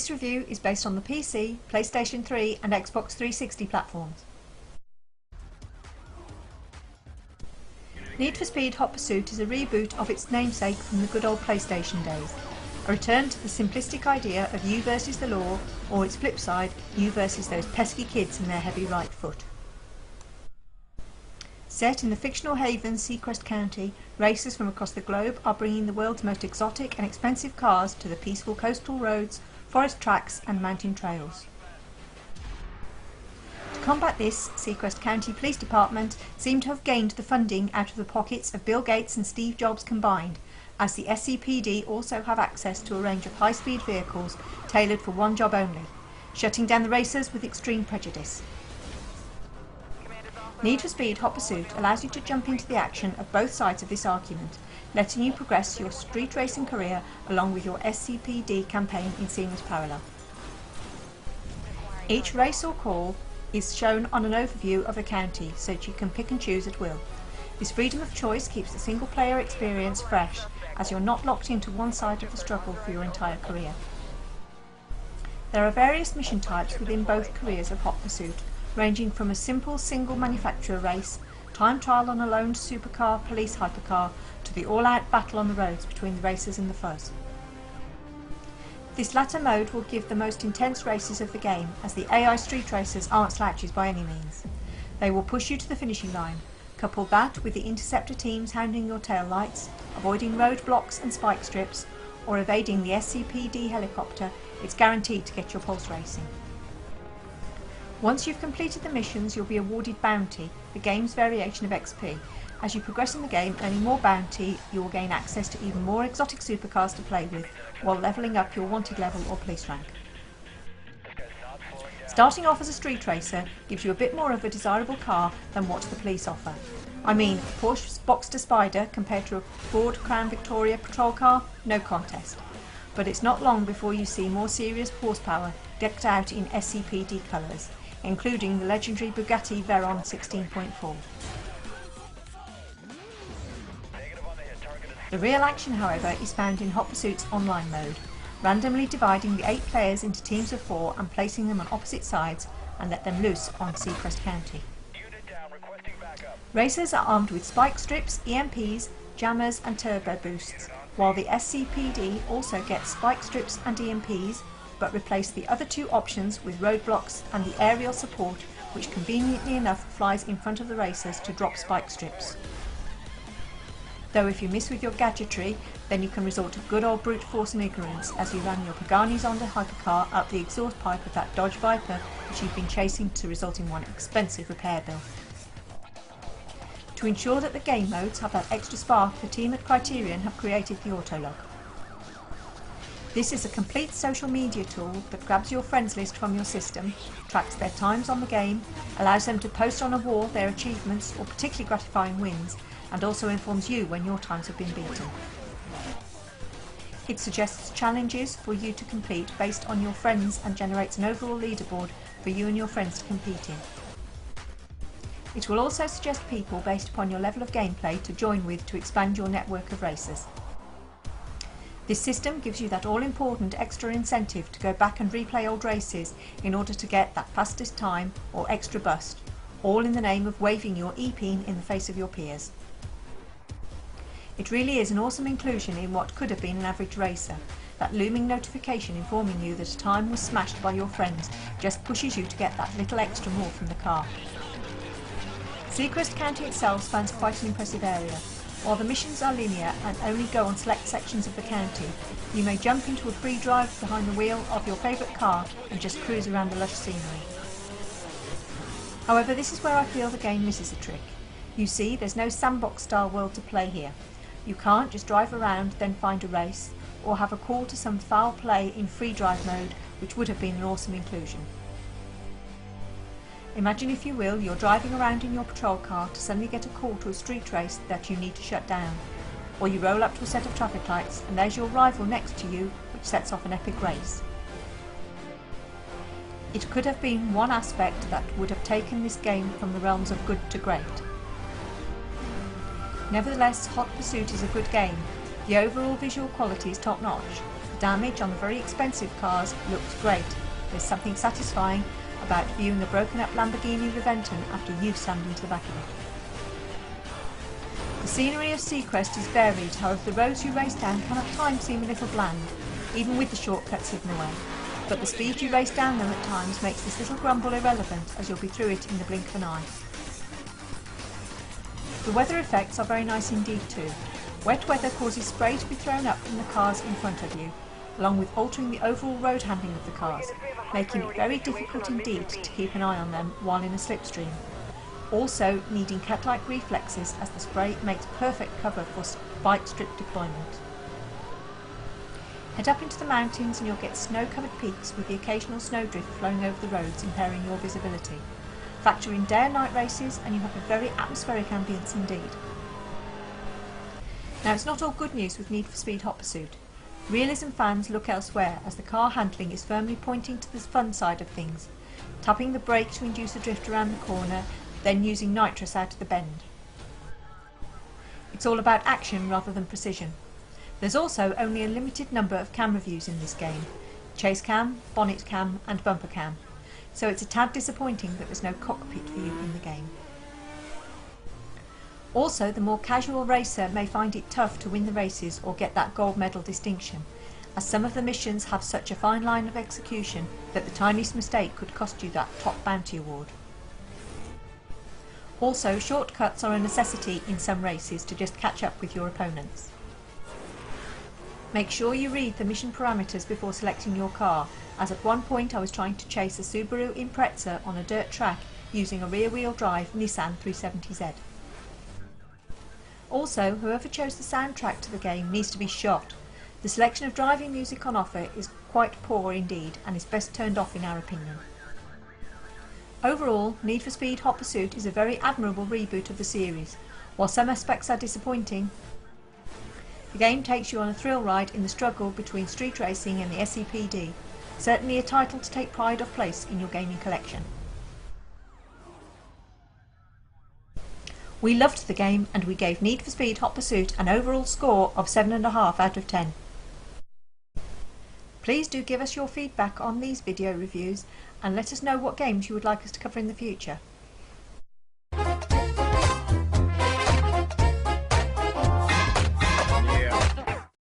This review is based on the PC, PlayStation 3 and Xbox 360 platforms. Need for Speed Hot Pursuit is a reboot of its namesake from the good old PlayStation days. A return to the simplistic idea of you versus the law, or its flip side, you versus those pesky kids and their heavy right foot. Set in the fictional haven Seacrest County, racers from across the globe are bringing the world's most exotic and expensive cars to the peaceful coastal roads, forest tracks and mountain trails. To combat this, Seacrest County Police Department seem to have gained the funding out of the pockets of Bill Gates and Steve Jobs combined, as the SCPD also have access to a range of high-speed vehicles tailored for one job only, shutting down the racers with extreme prejudice. Need for Speed Hot Pursuit allows you to jump into the action of both sides of this argument, letting you progress your street racing career along with your SCPD campaign in seamless parallel. Each race or call is shown on an overview of the county so that you can pick and choose at will. This freedom of choice keeps the single player experience fresh, as you're not locked into one side of the struggle for your entire career. There are various mission types within both careers of Hot Pursuit, ranging from a simple single manufacturer race, time trial on a lone supercar police hypercar, to the all-out battle on the roads between the racers and the fuzz. This latter mode will give the most intense races of the game, as the AI street racers aren't slouches by any means. They will push you to the finishing line. Couple that with the interceptor teams hounding your tail lights, avoiding roadblocks and spike strips, or evading the SCPD helicopter, it's guaranteed to get your pulse racing. Once you've completed the missions, you'll be awarded Bounty, the game's variation of XP. As you progress in the game, earning more bounty, you will gain access to even more exotic supercars to play with, while levelling up your wanted level or police rank. Starting off as a street racer gives you a bit more of a desirable car than what the police offer. I mean, a Porsche Boxster Spider compared to a Ford Crown Victoria patrol car? No contest. But it's not long before you see more serious horsepower decked out in SCPD colours, including the legendary Bugatti Veyron 16.4. The real action, however, is found in Hot Pursuit's online mode, randomly dividing the 8 players into teams of 4 and placing them on opposite sides and let them loose on Seacrest County. Racers are armed with spike strips, EMPs, jammers and turbo boosts, while the SCPD also gets spike strips and EMPs, but replace the other 2 options with roadblocks and the aerial support, which conveniently enough flies in front of the racers to drop spike strips. Though if you miss with your gadgetry, then you can resort to good old brute force and ignorance as you ram your Pagani Zonda hypercar up the exhaust pipe of that Dodge Viper which you've been chasing, to result in one expensive repair bill. To ensure that the game modes have that extra spark, the team at Criterion have created the Autolog. This is a complete social media tool that grabs your friends list from your system, tracks their times on the game, allows them to post on a wall their achievements or particularly gratifying wins, and also informs you when your times have been beaten. It suggests challenges for you to complete based on your friends and generates an overall leaderboard for you and your friends to compete in. It will also suggest people based upon your level of gameplay to join with to expand your network of racers. This system gives you that all-important extra incentive to go back and replay old races in order to get that fastest time or extra bust, all in the name of waving your E-pin in the face of your peers. It really is an awesome inclusion in what could have been an average racer. That looming notification informing you that a time was smashed by your friends just pushes you to get that little extra more from the car. Seacrest County itself spans quite an impressive area. While the missions are linear and only go on select sections of the county, you may jump into a free drive behind the wheel of your favourite car and just cruise around the lush scenery. However, this is where I feel the game misses a trick. You see, there's no sandbox style world to play here. You can't just drive around then find a race, or have a call to some foul play in free drive mode, which would have been an awesome inclusion. Imagine, if you will, you're driving around in your patrol car to suddenly get a call to a street race that you need to shut down, or you roll up to a set of traffic lights and there's your rival next to you, which sets off an epic race. It could have been one aspect that would have taken this game from the realms of good to great. Nevertheless, Hot Pursuit is a good game. The overall visual quality is top notch. The damage on the very expensive cars looks great. There's something satisfying about viewing a broken up Lamborghini Reventon after you've slammed into the back of it. The scenery of Seacrest is varied, however the roads you race down can at times seem a little bland, even with the shortcuts hidden away. But the speed you race down them at times makes this little grumble irrelevant, as you'll be through it in the blink of an eye. The weather effects are very nice indeed too. Wet weather causes spray to be thrown up from the cars in front of you, along with altering the overall road handling of the cars, making it very difficult indeed to keep an eye on them while in a slipstream. Also needing cat-like reflexes, as the spray makes perfect cover for spike strip deployment. Head up into the mountains and you'll get snow-covered peaks with the occasional snowdrift flowing over the roads, impairing your visibility. Factor in day and night races and you have a very atmospheric ambience indeed. Now, it's not all good news with Need for Speed Hot Pursuit. Realism fans look elsewhere, as the car handling is firmly pointing to the fun side of things, tapping the brake to induce a drift around the corner, then using nitrous out of the bend. It's all about action rather than precision. There's also only a limited number of camera views in this game: chase cam, bonnet cam and bumper cam, so it's a tad disappointing that there's no cockpit view in the game. Also, the more casual racer may find it tough to win the races or get that gold medal distinction, as some of the missions have such a fine line of execution that the tiniest mistake could cost you that top bounty award. Also, shortcuts are a necessity in some races to just catch up with your opponents. Make sure you read the mission parameters before selecting your car, as at one point I was trying to chase a Subaru Impreza on a dirt track using a rear-wheel drive Nissan 370Z. Also, whoever chose the soundtrack to the game needs to be shot. The selection of driving music on offer is quite poor indeed, and is best turned off in our opinion. Overall, Need for Speed Hot Pursuit is a very admirable reboot of the series. While some aspects are disappointing, the game takes you on a thrill ride in the struggle between street racing and the SCPD. Certainly a title to take pride of place in your gaming collection. We loved the game and we gave Need for Speed Hot Pursuit an overall score of 7.5 out of 10. Please do give us your feedback on these video reviews and let us know what games you would like us to cover in the future.